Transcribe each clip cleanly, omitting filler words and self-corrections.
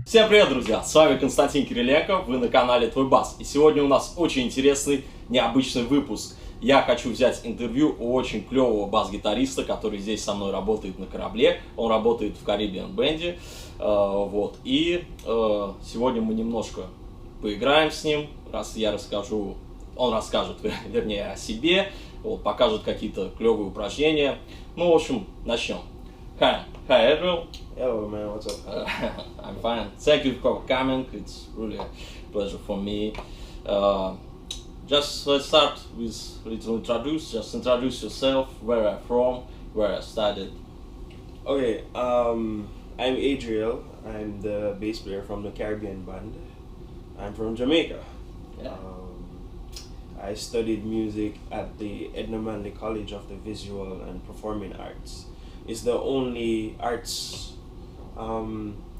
Всем привет, друзья! С вами Константин Кириленко, вы на канале Твой Бас. И сегодня у нас очень интересный, необычный выпуск. Я хочу взять интервью у очень клевого бас-гитариста, который здесь со мной работает на корабле. Он работает в карибском бэнде. И сегодня мы немножко поиграем с ним. Я расскажу, он расскажет, вернее, о себе, покажет какие-то клевые упражнения. Ну, в общем, начнем. Hi, Adriel. Hello, man. What's up? I'm fine. Thank you for coming. It's really a pleasure for me. Just let's start with a little introduce. Just introduce yourself. Where I'm from. Where I studied. Okay. I'm Adriel. I'm the bass player from the Caribbean band. I'm from Jamaica. Yeah. I studied music at the Edna Manley College of the Visual and Performing Arts. It's the only arts.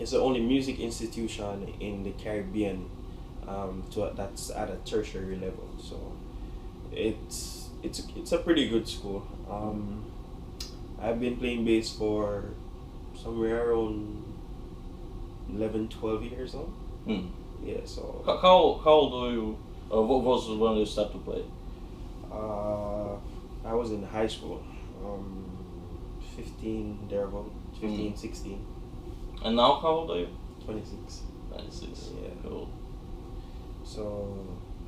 It's the only music institution in the Caribbean that's at a tertiary level. So it's a pretty good school. I've been playing bass for somewhere around 11, 12 years now. Yeah. So How old were you? What was when you started to play? I was in high school. 15, thereabout, 15, 16. And now how old are you? 26. 26. Yeah. Cool. So,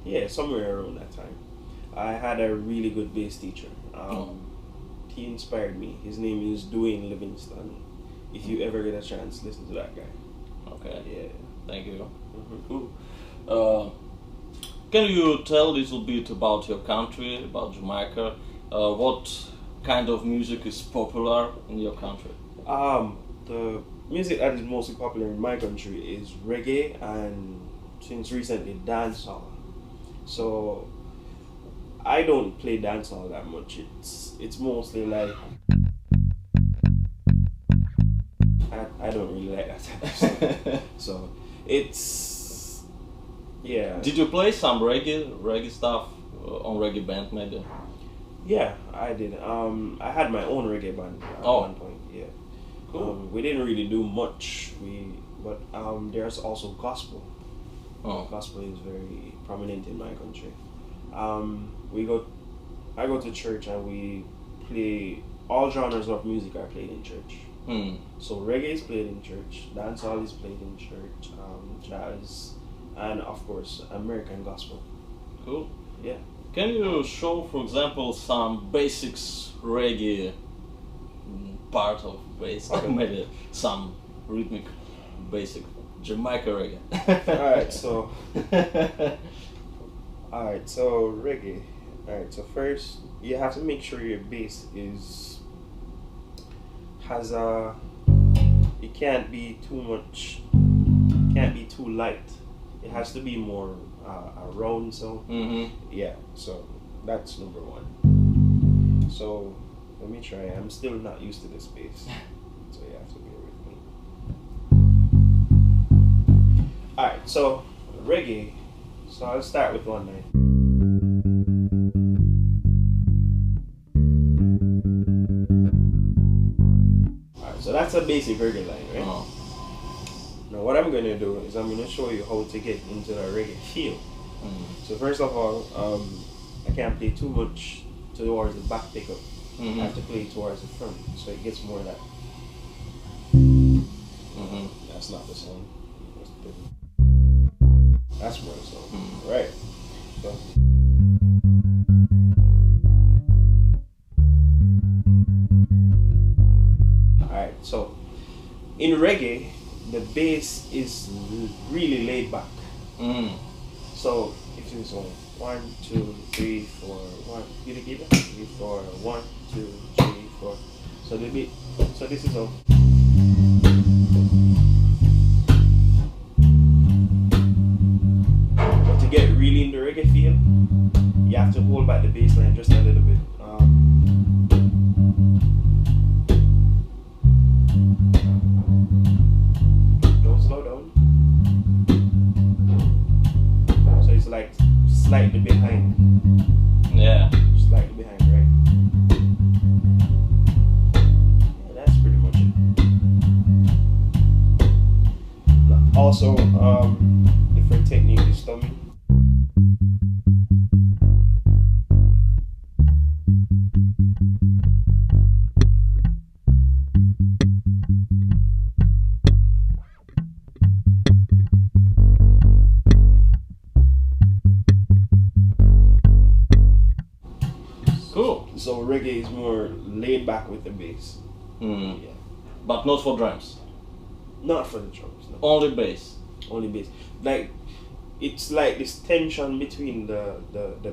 yeah, somewhere around that time. I had a really good bass teacher. He inspired me. His name is Dwayne Livingston. If you ever get a chance, listen to that guy. Okay. Yeah. Thank you. Cool. Can you tell a little bit about your country, about Jamaica? What kind of music is popular in your country? The music that is mostly popular in my country is reggae and since recently dancehall. So I don't play dancehall that much. It's mostly like I don't really like that type of stuff. So it's yeah. Did you play some reggae stuff on reggae band maybe? Yeah, I did. I had my own reggae band at one point. Yeah. Cool. We didn't really do much. But there's also gospel. Gospel is very prominent in my country. I go to church and we play all genres of music are played in church. So reggae is played in church, dancehall is played in church, jazz, and of course American gospel. Cool. Yeah. Can you show, for example, some basics reggae part of bass, or maybe some rhythmic basic Jamaica reggae? Alright, so reggae. Alright, so first you have to make sure your bass it can't be too much, can't be too light. It has to be more a round sound. Yeah, so that's number one. So let me try. I'm still not used to this bass, so you have to bear with me. Alright, so reggae. So I'll start with one line. Alright, so that's a basic reggae line, right? Now what I'm going to do is I'm going to show you how to get into the reggae feel. So first of all, I can't play too much towards the back pickup. I have to play towards the front, so it gets more of that. That's not the song. That's more the song. Right. So. Alright, so in reggae, the bass is really laid back. So if you so 1, 2, 3, 4, 1, you can keep it 3, 4, 1, 2, 3, 4. So the beat. So this is all. But to get really in the reggae feel, you have to hold back the bass line just a little bit. Don't slow down. So it's like slightly behind. Yeah. Slightly behind, right? Yeah, that's pretty much it. Also, different technique is strumming. Cool. So reggae is more laid back with the bass. Mm. Yeah. But not for drums. Not for the drums. No. Only bass. Only bass. Like it's like this tension between the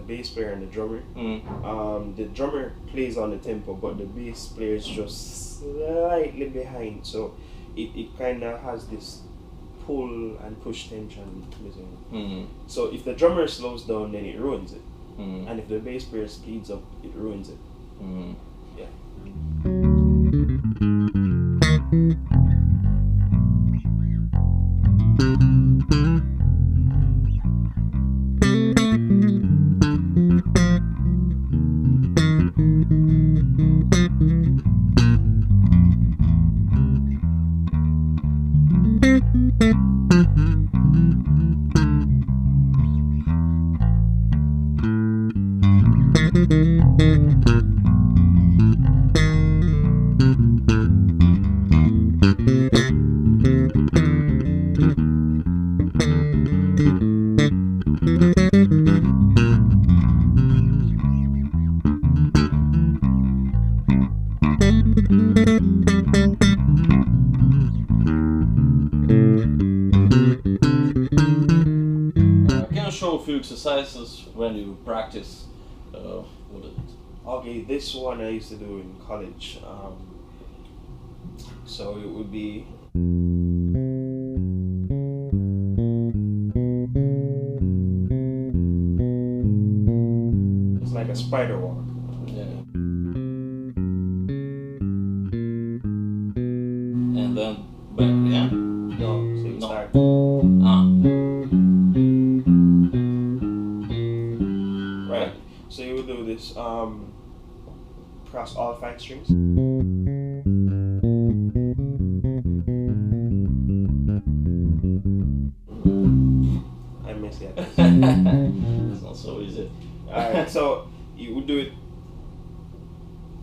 bass player and the drummer. Mm. The drummer plays on the tempo, but the bass player is just slightly behind. So it kind of has this pull and push tension between. Mm. So if the drummer slows down, then it ruins it. Mm. And if the bass player speeds up, it ruins it. Mm. Yeah. Can you show a few exercises when you practice? What is it? Okay, this one I used to do in college. So it would be. It's like a spider walk. Yeah. And then back, yeah? No, so you No. start. Ah. Right. So you would do this across all 5 strings. I missed that. It's not so easy. Alright, so you would do it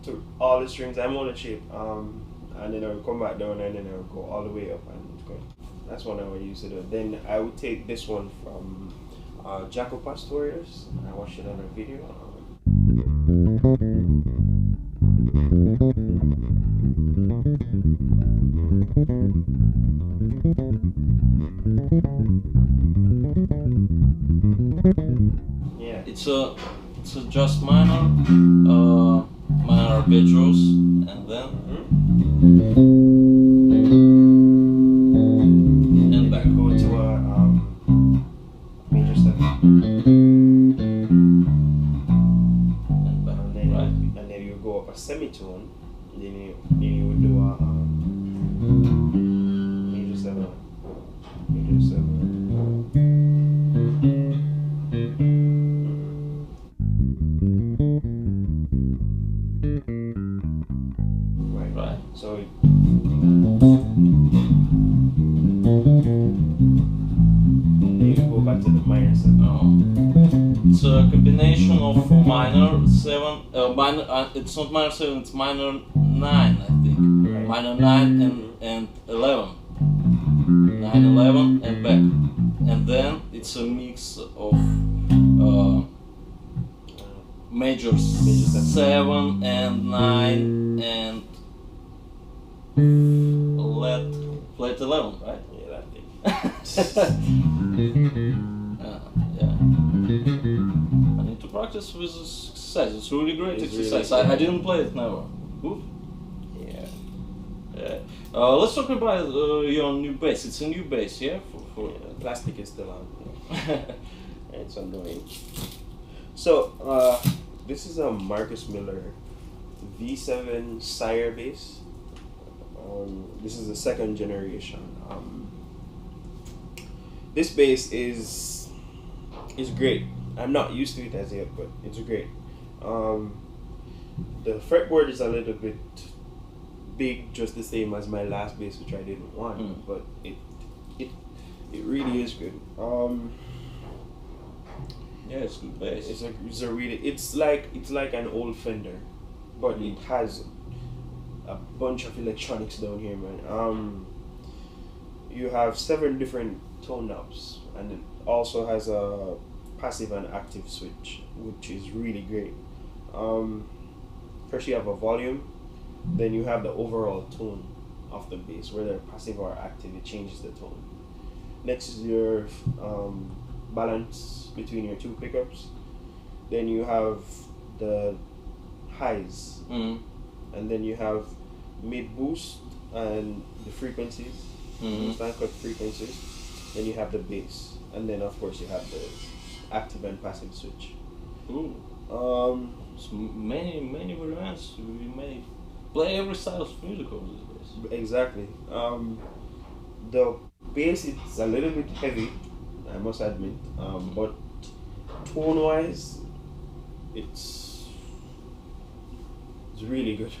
to all the strings. I'm on the shape, and then I would come back down, and then I would go all the way up and go. That's what I would use to do. Then I would take this one from Jaco Pastorius. I watched it on a video. Yeah. It's a just minor arpeggios, and then and back. Go to a major 7. And back, And then, right? and then you go up a semitone. Then you would do a major 7. Major 7. Right. So you go back to the minor 7. It's a combination of minor 7, minor. It's not minor 7. It's minor 9, I think. Right. Minor 9 and 11. 9, 11, and back. And then it's a mix of major 7 and 9 and flat 11, right? Yeah, that thing. Yeah. I need to practice with this exercise. It's really great It's exercise. really I didn't play it never. Oof. Yeah. Yeah. Let's talk about your new bass. It's a new bass, yeah? For Yeah, plastic is still on. It's annoying. So, this is a Marcus Miller V7 Sire bass. This is the 2nd generation. This bass is great. I'm not used to it as yet, but it's great. The fretboard is a little bit big, just the same as my last bass, which I didn't want. But It really is good. Yeah, it's good bass. It's like an old Fender, but it has a bunch of electronics down here, man. You have 7 different tone knobs, and it also has a passive and active switch, which is really great. First you have a volume, then you have the overall tone of the bass, whether passive or active, it changes the tone. Next is your balance between your 2 pickups. Then you have the highs, and then you have mid boost and the frequencies, boost and cut frequencies. Then you have the bass, and then of course you have the active and passive switch. Ooh. So many variants. We may play every style of music on this bass. Exactly. The bass is a little bit heavy, I must admit, but tone-wise, it's really good.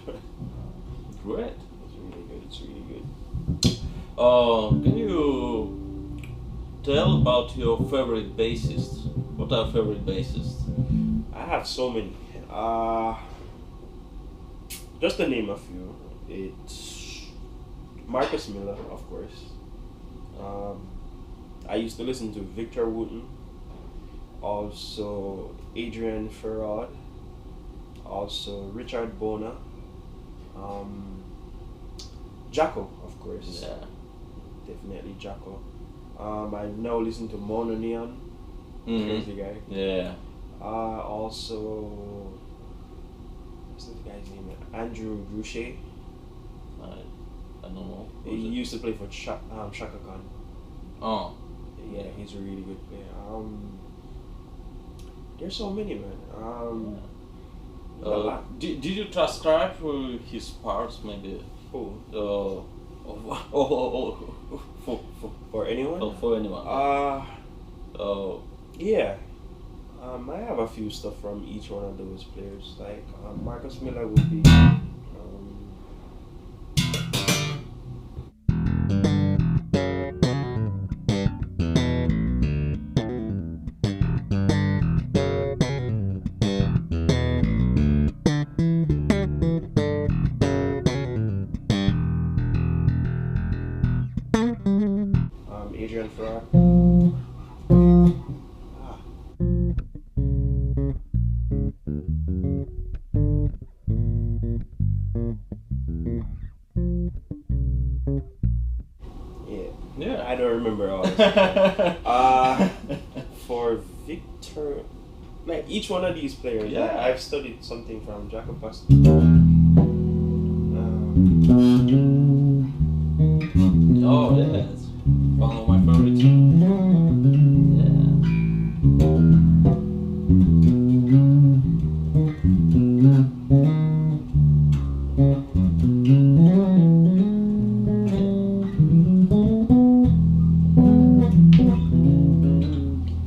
Great. It's really good. Can you tell about your favorite bassists? What are your favorite bassists? I have so many. Just to name a few, it's Marcus Miller, of course. I used to listen to Victor Wooten, also Adrian Farrod, also Richard Bona, Jacko, of course. Yeah. Definitely Jacko. I now listen to Mono Neon, crazy guy. Yeah. Also, what's this guy's name? Andrew Gruchet. I don't know. He used to play for Shaka Khan. Oh. Yeah, he's a really good player. There's so many, man. Did you transcribe his parts, maybe? Who? For anyone? For anyone. Yeah. I have a few stuff from each one of those players. Like Marcus Miller would be. Adrian Farrod. Yeah. I don't remember all this. For Victor, like each one of these players, Yeah. I've studied something from Jacob Pastor. Oh, yeah. It's one of my favorites. Yeah.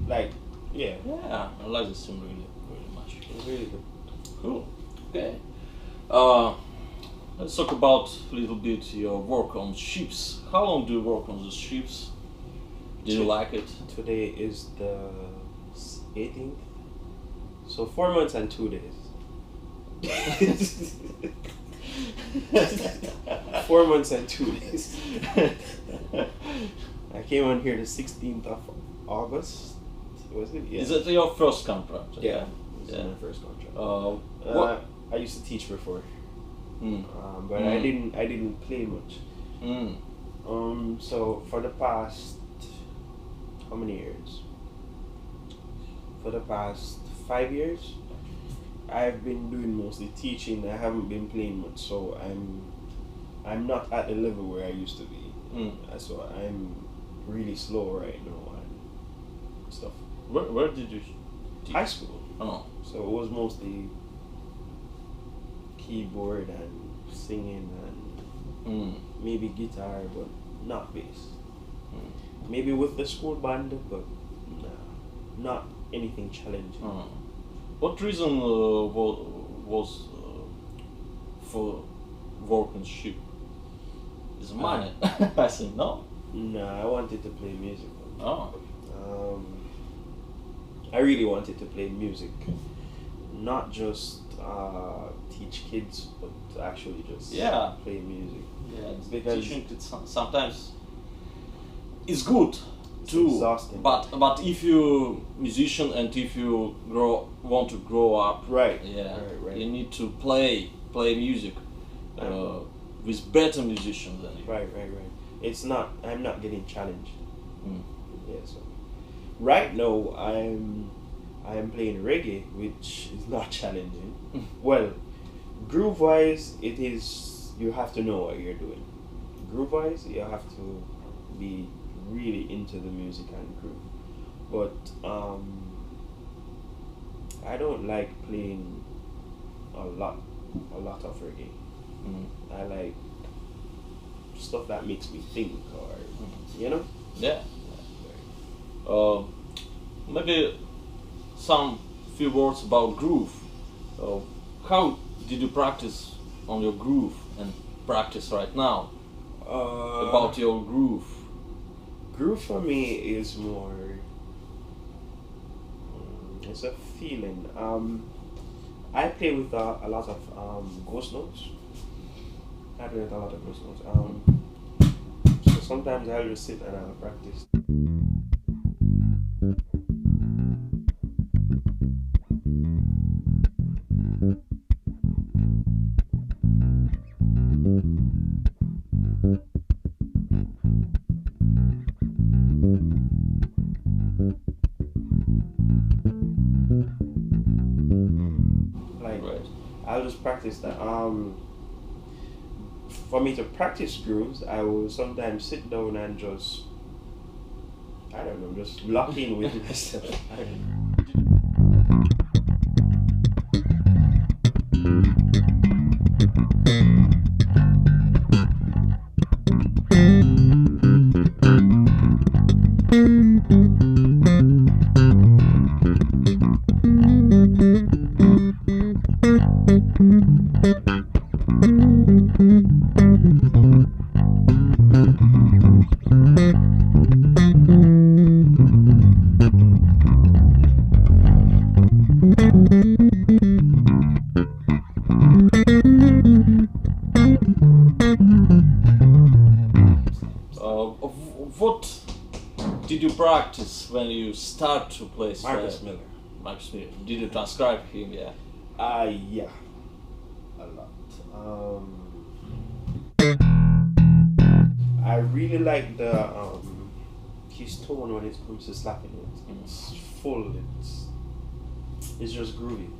Like, yeah. Yeah, I like this tune really, really much. It's really good. Cool. Okay. Let's talk about a little bit your work on ships. How long do you work on the ships? Do you like it? Today is the 18th, so 4 months and 2 days. 4 months and 2 days. I came on here the 16th of August. Was it? Yeah. Is it your first contract? Yeah. This is my first contract. What? I used to teach before, but Mm. I didn't play much. So for the past, how many years? For the past 5 years, I've been doing mostly teaching. I haven't been playing much, so I'm not at the level where I used to be. So I'm really slow right now and stuff. Where did you teach? High school. Oh. So it was mostly keyboard and singing and maybe guitar, but not bass. Maybe with the school band, but not anything challenging. What reason was for working ship? Is money? I think no. No, I wanted to play music. Oh. I really wanted to play music, not just teach kids, but to actually just play music. Yeah, Because teaching kids sometimes is good too. Exhausting. But if you musician and if you want to grow up, Right. You need to play music with better musicians than you. Right. It's not. I'm not getting challenged. Mm. Yeah. So right now I'm playing reggae, which is not challenging. Well, groove wise, it is. You have to know what you're doing. Groove wise, you have to be really into the music and groove. But I don't like playing a lot of reggae. Mm. I like stuff that makes me think, or you know. Yeah. Maybe some few words about groove. How did you practice on your groove and practice right now about your groove? Groove for me is more. It's a feeling. I play with a lot of ghost notes. I play with a lot of ghost notes. So sometimes I'll just sit and I'll practice. I'll just practice that. For me to practice grooves, I will sometimes sit down and just, I don't know, just lock in with myself. I don't know. What did you practice when you start to play? Marcus Miller. Marcus Miller. Did you transcribe him? Yeah. Yeah, a lot. I really like the his tone when it comes to slapping it. It's full. It's just groovy.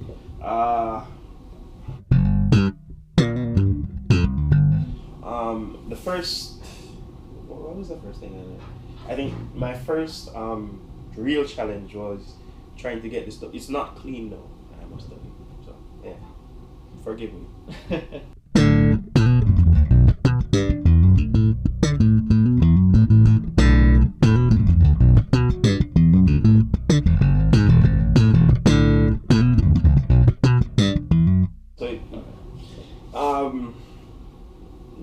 The first. What was the first thing I did? I think my first real challenge was trying to get this stuff. It's not clean though, I must admit. So yeah, forgive me. So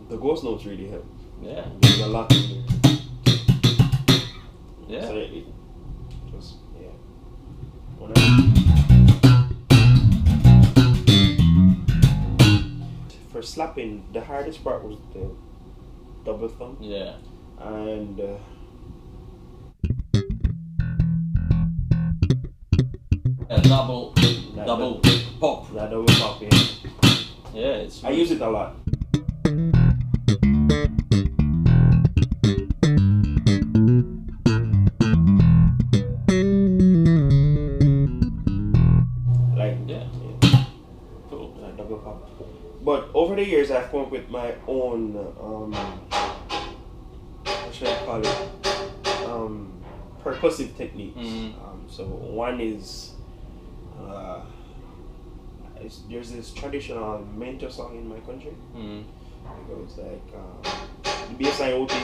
the ghost notes really help. Yeah. There's a lot in there. Yeah. So it just, yeah. For slapping, the hardest part was the double thumb. Yeah. And double pop. That double pop, yeah. Yeah, it's. I use it a lot. But over the years, I've come up with my own, what should I call it, percussive techniques. So one is, there's this traditional mento song in my country. It goes like, the bass line would be.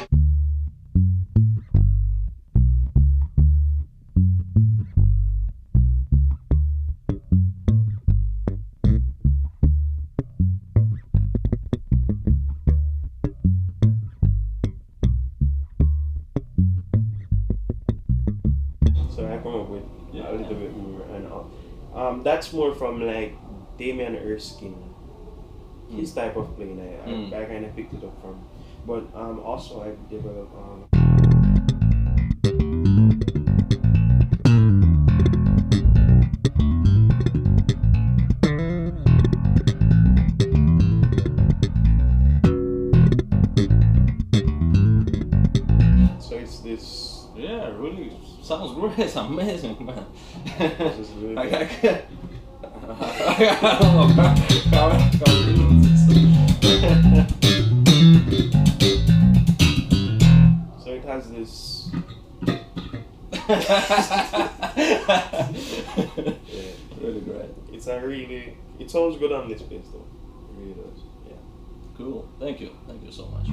So I come up with a little bit more, and that's more from like Damian Erskine. His type of playing, I kind of picked it up from. But also I developed. So it's this. Yeah, really sounds great. It's amazing, man. This is really I good. So it has this. Yeah. Really great. It's a really. It sounds good on this bass though. It really does. Yeah. Cool. Thank you. Thank you so much.